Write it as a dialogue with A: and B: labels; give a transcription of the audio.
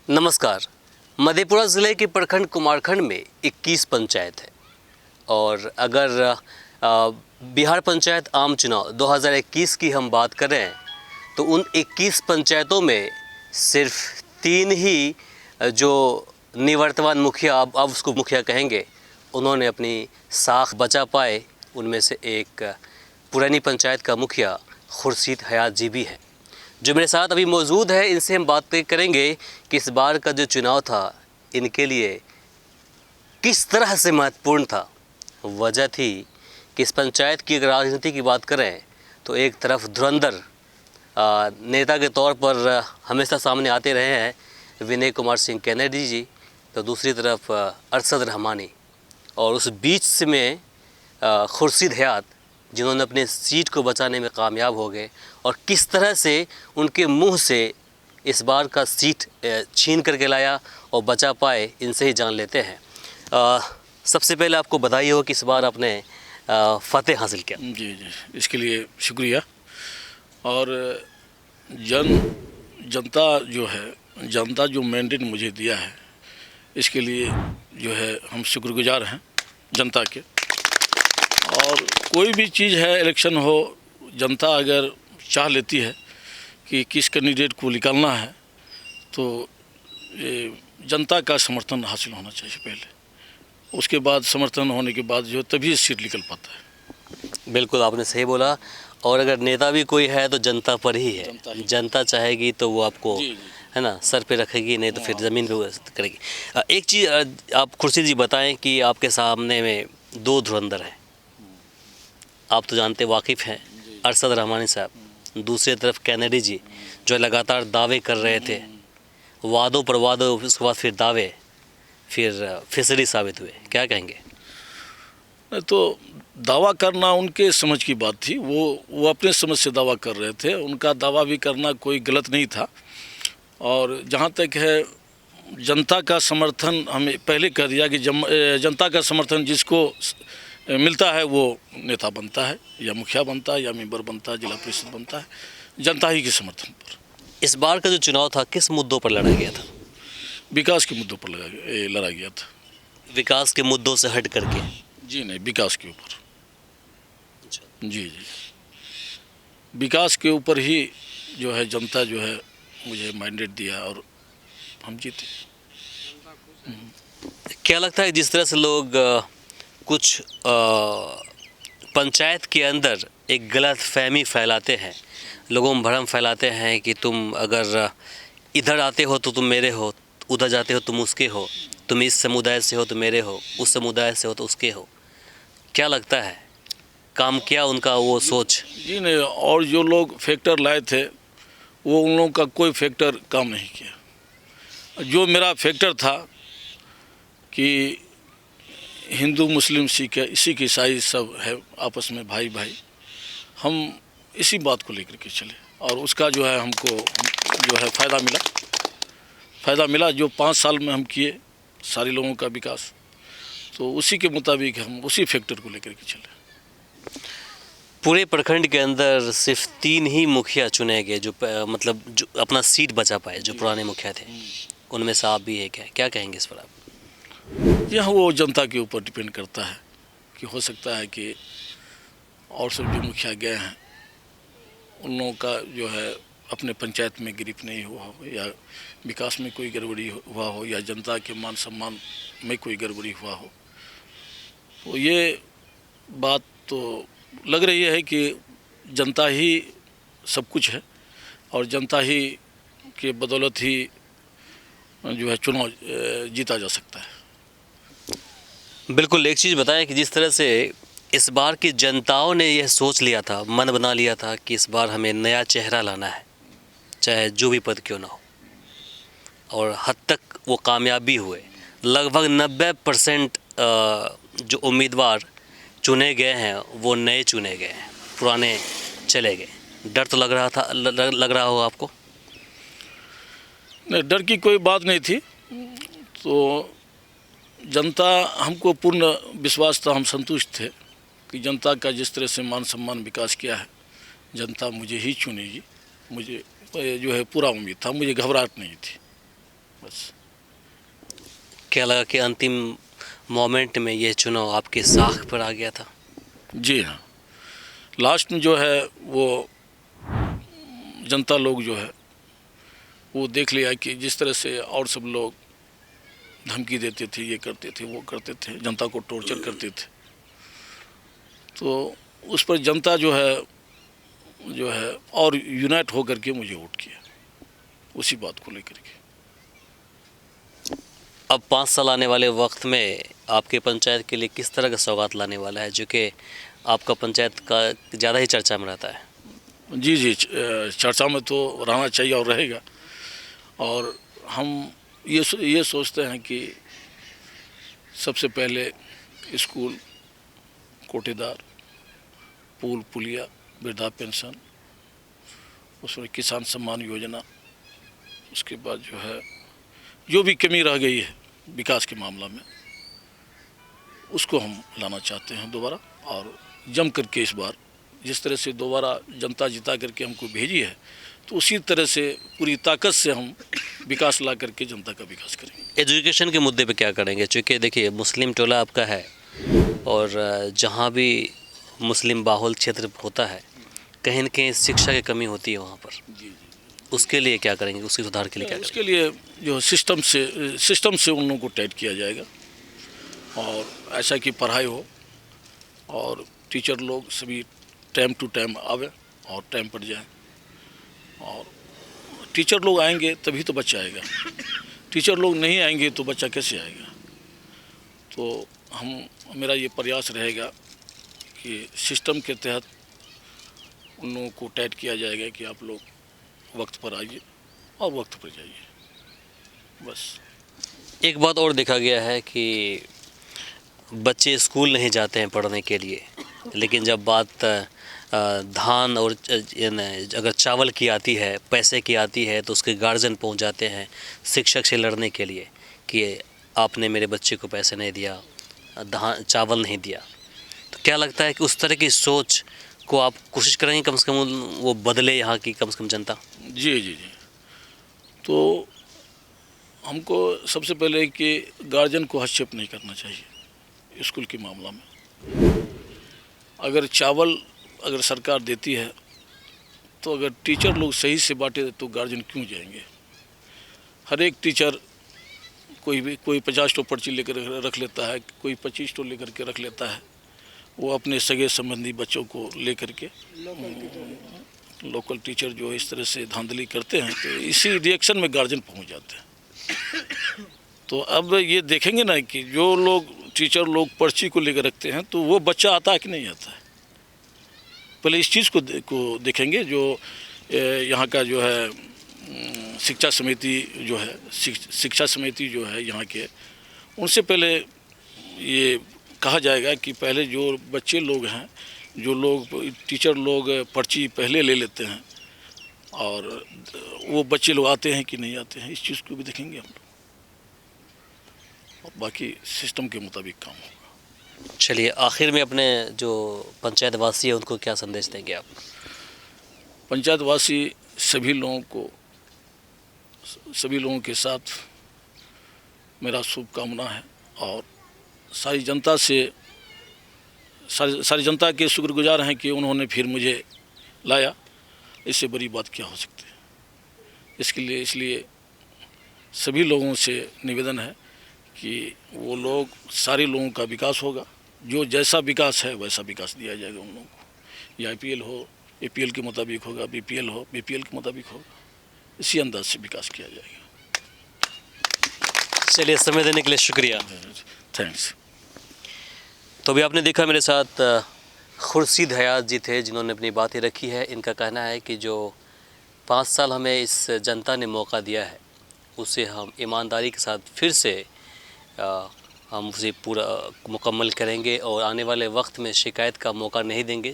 A: नमस्कार। मधेपुरा ज़िले के प्रखंड कुमारखंड में 21 पंचायत है और अगर बिहार पंचायत आम चुनाव 2021 की हम बात करें तो उन 21 पंचायतों में सिर्फ 3 ही जो निवर्तमान मुखिया अब उसको मुखिया कहेंगे, उन्होंने अपनी साख बचा पाए। उनमें से एक पुरानी पंचायत का मुखिया खुर्शीद हयात जी भी है, जो मेरे साथ अभी मौजूद है। इनसे हम बात करेंगे कि इस बार का जो चुनाव था इनके लिए किस तरह से महत्वपूर्ण था। वजह थी कि इस पंचायत की अगर राजनीति की बात करें तो एक तरफ धुरंधर नेता के तौर पर हमेशा सामने आते रहे हैं विनय कुमार सिंह कैनेडी जी, तो दूसरी तरफ अरशद रहमानी, और उस बीच में खुर्शीद हयात, जिन्होंने अपने सीट को बचाने में कामयाब हो गए और किस तरह से उनके मुंह से इस बार का सीट छीन करके लाया और बचा पाए, इनसे ही जान लेते हैं। सबसे पहले आपको बधाई हो कि इस बार आपने फतेह हासिल किया।
B: जी, इसके लिए शुक्रिया। और जनता जो मैंडेट मुझे दिया है, इसके लिए जो है हम शुक्रगुजार हैं जनता के। और कोई भी चीज़ है, इलेक्शन हो, जनता अगर चाह लेती है कि किस कैंडिडेट को निकालना है तो जनता का समर्थन हासिल होना चाहिए पहले, उसके बाद समर्थन होने के बाद जो तभी सीट निकल पाता है।
A: बिल्कुल आपने सही बोला। और अगर नेता भी कोई है तो जनता पर ही है। जनता चाहेगी तो वो आपको है ना सर पे रखेगी, नहीं तो फिर ज़मीन पे करेगी। एक चीज़ आप खुर्शीद जी बताएं कि आपके सामने में 2 धुरंधर हैं, आप तो जानते वाकिफ़ हैं, अरशद रहमानी साहब, दूसरी तरफ कैनेडी जी, जो लगातार दावे कर रहे थे, वादों पर वादों, उसके बाद फिर दावे, फिर फिसली साबित हुए। क्या कहेंगे?
B: तो दावा करना उनके समझ की बात थी, वो अपने समझ से दावा कर रहे थे। उनका दावा भी करना कोई गलत नहीं था। और जहाँ तक है जनता का समर्थन, हमें पहले कह दिया कि जनता का समर्थन जिसको मिलता है वो नेता बनता है, या मुखिया बनता है, या मेंबर बनता है, जिला परिषद बनता है, जनता ही के समर्थन पर।
A: इस बार का जो चुनाव था किस मुद्दों पर लड़ा गया था?
B: विकास के मुद्दों पर लड़ा गया था।
A: विकास के मुद्दों से हट करके?
B: जी नहीं, विकास के ऊपर। जी, विकास के ऊपर ही जो है जनता जो है मुझे मैंडेट दिया और हम जीते।
A: क्या लगता है जिस तरह से लोग कुछ पंचायत के अंदर एक गलत फहमी फैलाते हैं, लोगों में भ्रम फैलाते हैं कि तुम अगर इधर आते हो तो तुम मेरे हो, उधर जाते हो तुम उसके हो, तुम इस समुदाय से हो तो मेरे हो, उस समुदाय से हो तो उसके हो, क्या लगता है काम किया उनका वो सोच?
B: जी नहीं, और जो लोग फैक्टर लाए थे वो उन लोगों का कोई फैक्टर काम नहीं किया। जो मेरा फैक्टर था कि हिंदू मुस्लिम सिख ईसाई सब है आपस में भाई भाई, हम इसी बात को लेकर के चले और उसका जो है हमको जो है फ़ायदा मिला जो 5 साल में हम किए सारे लोगों का विकास, तो उसी के मुताबिक हम उसी फैक्टर को लेकर के चले।
A: पूरे प्रखंड के अंदर सिर्फ 3 ही मुखिया चुने गए जो मतलब जो अपना सीट बचा पाए, जो पुराने मुखिया थे, उनमें से आप भी एक हैं। क्या कहेंगे इस पर आप?
B: यह वो जनता के ऊपर डिपेंड करता है कि हो सकता है कि और सब जो मुखिया गए हैं उन लोगों का जो है अपने पंचायत में गिरफ्त नहीं हुआ हो, या विकास में कोई गड़बड़ी हुआ हो, या जनता के मान सम्मान में कोई गड़बड़ी हुआ हो। तो ये बात तो लग रही है कि जनता ही सब कुछ है और जनता ही के बदौलत ही जो है चुनाव जीता जा सकता है।
A: बिल्कुल। एक चीज़ बताएं कि जिस तरह से इस बार की जनताओं ने यह सोच लिया था, मन बना लिया था कि इस बार हमें नया चेहरा लाना है, चाहे जो भी पद क्यों ना हो, और हद तक वो कामयाब भी हुए। लगभग 90% जो उम्मीदवार चुने गए हैं वो नए चुने गए हैं, पुराने चले गए। डर तो लग रहा होगा आपको?
B: नहीं, डर की कोई बात नहीं थी। तो जनता, हमको पूर्ण विश्वास था, हम संतुष्ट थे कि जनता का जिस तरह से मान सम्मान विकास किया है, जनता मुझे ही चुनेगी। मुझे जो है पूरा उम्मीद था, मुझे घबराहट नहीं थी। बस।
A: क्या लगा कि अंतिम मोमेंट में ये चुनाव आपके साख पर आ गया था?
B: जी हाँ, लास्ट में जो है वो जनता लोग जो है वो देख लिया कि जिस तरह से और सब लोग धमकी देते थे, ये करते थे, वो करते थे, जनता को टॉर्चर करते थे, तो उस पर जनता जो है और यूनाइट होकर के मुझे वोट किया, उसी बात को लेकर के।
A: अब 5 साल आने वाले वक्त में आपके पंचायत के लिए किस तरह का सौगात लाने वाला है, जो कि आपका पंचायत का ज़्यादा ही चर्चा में रहता है?
B: जी जी, चर्चा में तो रहना चाहिए और रहेगा। और हम ये सोचते हैं कि सबसे पहले स्कूल, कोटेदार, पुल पुलिया, वृद्धा पेंशन, उसमें किसान सम्मान योजना, उसके बाद जो है जो भी कमी रह गई है विकास के मामला में, उसको हम लाना चाहते हैं दोबारा। और जम करके इस बार जिस तरह से दोबारा जनता जिता करके हमको भेजी है, तो उसी तरह से पूरी ताकत से हम विकास ला करके जनता का विकास करेंगे।
A: एजुकेशन के मुद्दे पे क्या करेंगे? चूँकि देखिए मुस्लिम टोला आपका है और जहाँ भी मुस्लिम बाहुल क्षेत्र होता है कहीं न कहीं शिक्षा की कमी होती है वहाँ पर।
B: जी जी,
A: उसके लिए क्या करेंगे? उसके सुधार के लिए क्या
B: उसके लिए जो सिस्टम से उन लोगों को टाइट किया जाएगा, और ऐसा कि पढ़ाई हो और टीचर लोग सभी टाइम टू टाइम आवे और टाइम पर जाए। और टीचर लोग आएंगे तभी तो बच्चा आएगा, टीचर लोग नहीं आएंगे तो बच्चा कैसे आएगा? तो मेरा ये प्रयास रहेगा कि सिस्टम के तहत उन लोगों को टाइट किया जाएगा कि आप लोग वक्त पर आइए और वक्त पर जाइए, बस।
A: एक बात और देखा गया है कि बच्चे स्कूल नहीं जाते हैं पढ़ने के लिए, लेकिन जब बात धान और अगर चावल की आती है, पैसे की आती है, तो उसके गार्जियन पहुंच जाते हैं शिक्षक से लड़ने के लिए कि आपने मेरे बच्चे को पैसे नहीं दिया, धान चावल नहीं दिया। तो क्या लगता है कि उस तरह की सोच को आप कोशिश करेंगे कम से कम वो बदले यहाँ की कम से कम जनता?
B: जी जी जी, तो हमको सबसे पहले कि गार्जियन को हस्तक्षेप नहीं करना चाहिए स्कूल के मामला में। अगर चावल अगर सरकार देती है तो अगर टीचर लोग सही से बांटे तो गार्जियन क्यों जाएंगे? हर एक टीचर कोई 50 पर्ची लेकर रख लेता है, कोई 25 लेकर के रख लेता है, वो अपने सगे संबंधी बच्चों को लेकर के। लोकल टीचर जो इस तरह से धांधली करते हैं, तो इसी रिएक्शन में गार्जियन पहुंच जाते हैं। तो अब ये देखेंगे ना कि जो लोग टीचर लोग पर्ची को लेकर रखते हैं, तो वो बच्चा आता है कि नहीं आता है, पहले इस चीज़ को देखेंगे। जो यहाँ का जो है शिक्षा समिति जो है, शिक्षा समिति जो है यहाँ के, उनसे पहले ये कहा जाएगा कि पहले जो बच्चे लोग हैं, जो लोग टीचर लोग पर्ची पहले ले लेते हैं, और वो बच्चे लोग आते हैं कि नहीं आते हैं, इस चीज़ को भी देखेंगे हम लोग, और बाकी सिस्टम के मुताबिक काम होगा।
A: चलिए, आखिर में अपने जो पंचायत वासी है उनको क्या संदेश देंगे आप?
B: पंचायत वासी सभी लोगों के साथ मेरा शुभकामना है, और सारी जनता के शुक्रगुजार हैं कि उन्होंने फिर मुझे लाया। इससे बड़ी बात क्या हो सकती है? इसलिए सभी लोगों से निवेदन है कि वो लोग, सारे लोगों का विकास होगा, जो जैसा विकास है वैसा विकास दिया जाएगा उन लोगों को। या IPL हो, APL के मुताबिक होगा, BPL हो, BPL के मुताबिक होगा, इसी अंदाज से विकास किया जाएगा।
A: चलिए, समय देने के लिए शुक्रिया।
B: थैंक्स।
A: तो अभी आपने देखा मेरे साथ खुर्शीद हयात जी थे, जिन्होंने अपनी बातें रखी है। इनका कहना है कि जो 5 साल हमें इस जनता ने मौका दिया है, उसे हम ईमानदारी के साथ फिर से हम उसे पूरा मुकम्मल करेंगे और आने वाले वक्त में शिकायत का मौका नहीं देंगे।